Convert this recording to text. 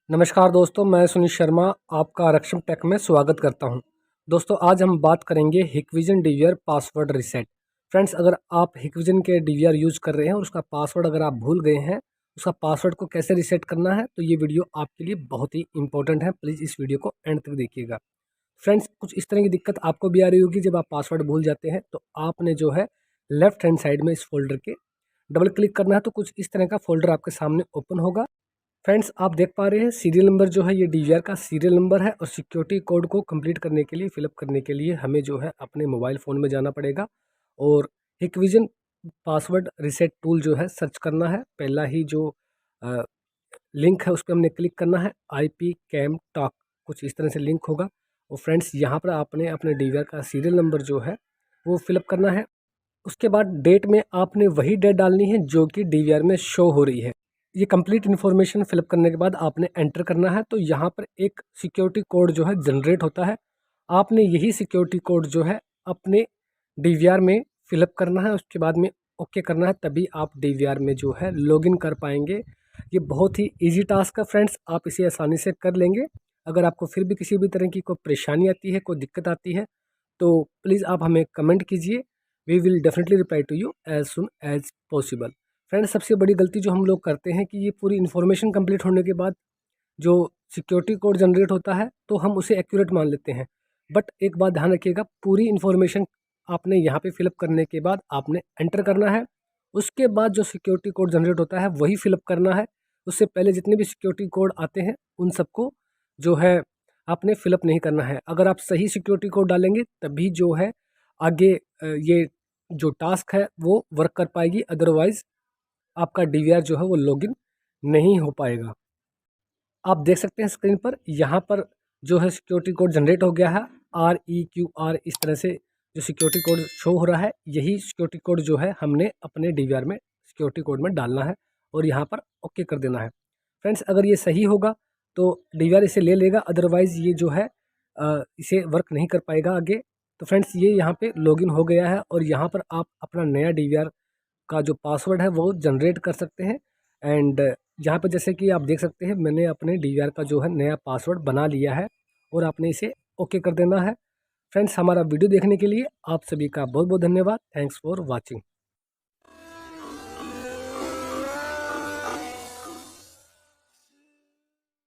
नमस्कार दोस्तों, मैं सुनील शर्मा आपका आरक्षण टेक में स्वागत करता हूं। दोस्तों, आज हम बात करेंगे Hikvision DVR password reset. Friends, अगर आप हिकविजन के डीवीआर यूज़ कर रहे हैं और उसका पासवर्ड अगर आप भूल गए हैं, उसका पासवर्ड को कैसे रिसेट करना है, तो ये वीडियो आपके लिए बहुत ही इंपॉर्टेंट है। प्लीज़ इस वीडियो को एंड तक देखिएगा। फ्रेंड्स, कुछ इस तरह की दिक्कत आपको भी आ रही होगी। जब आप पासवर्ड भूल जाते हैं तो आपने जो है लेफ्ट हैंड साइड में इस फोल्डर के डबल क्लिक करना है, तो कुछ इस तरह का फोल्डर आपके सामने ओपन होगा। फ्रेंड्स, आप देख पा रहे हैं सीरियल नंबर जो है ये डीवीआर का सीरियल नंबर है, और सिक्योरिटी कोड को कंप्लीट करने के लिए, फिलअप करने के लिए हमें जो है अपने मोबाइल फ़ोन में जाना पड़ेगा और हिकविजन पासवर्ड रिसेट टूल जो है सर्च करना है। पहला ही जो लिंक है उस पर हमने क्लिक करना है, IP कैम टॉक, कुछ इस तरह से लिंक होगा। और फ्रेंड्स, यहाँ पर आपने अपने डीवीआर का सीरियल नंबर जो है वो फिलअप करना है। उसके बाद डेट में आपने वही डेट डालनी है जो कि डीवीआर में शो हो रही है। ये कंप्लीट इन्फॉर्मेशन फिलअप करने के बाद आपने एंटर करना है, तो यहाँ पर एक सिक्योरिटी कोड जो है जनरेट होता है। आपने यही सिक्योरिटी कोड जो है अपने डीवीआर में फिलअप करना है, उसके बाद में ओके करना है, तभी आप डीवीआर में जो है लॉगिन कर पाएंगे। ये बहुत ही इजी टास्क है फ्रेंड्स, आप इसे आसानी से कर लेंगे। अगर आपको फिर भी किसी भी तरह की कोई परेशानी आती है, कोई दिक्कत आती है, तो प्लीज़ आप हमें कमेंट कीजिए। We will definitely reply to you as soon as possible. Friends, सबसे बड़ी गलती जो हम लोग करते हैं कि ये पूरी इन्फॉर्मेशन कंप्लीट होने के बाद जो सिक्योरिटी कोड जनरेट होता है तो हम उसे एक्यूरेट मान लेते हैं। बट एक बात ध्यान रखिएगा, पूरी इन्फॉर्मेशन आपने यहाँ पे फिलअप करने के बाद आपने एंटर करना है। उसके बाद जो सिक्योरिटी कोड जनरेट होता है वही फिलअप करना है। उससे पहले जितने भी सिक्योरिटी कोड आते हैं उन सबको जो है आपने फिलअप नहीं करना है। अगर आप सही सिक्योरिटी कोड डालेंगे तभी जो है आगे ये जो टास्क है वो वर्क कर पाएगी, अदरवाइज़ आपका डीवीआर जो है वो लॉगिन नहीं हो पाएगा। आप देख सकते हैं स्क्रीन पर, यहाँ पर जो है सिक्योरिटी कोड जनरेट हो गया है, REQR इस तरह से जो सिक्योरिटी कोड शो हो रहा है, यही सिक्योरिटी कोड जो है हमने अपने डीवीआर में सिक्योरिटी कोड में डालना है और यहाँ पर ओके कर देना है। फ्रेंड्स, अगर ये सही होगा तो डीवीआर इसे ले लेगा, अदरवाइज़ ये जो है इसे वर्क नहीं कर पाएगा आगे। तो फ्रेंड्स, ये यहाँ पे लॉगिन हो गया है और यहाँ पर आप अपना नया डीवीआर का जो पासवर्ड है वो जनरेट कर सकते हैं। एंड यहाँ पर जैसे कि आप देख सकते हैं, मैंने अपने डीवीआर का जो है नया पासवर्ड बना लिया है और आपने इसे ओके कर देना है। फ्रेंड्स, हमारा वीडियो देखने के लिए आप सभी का बहुत बहुत धन्यवाद। Thanks for watching.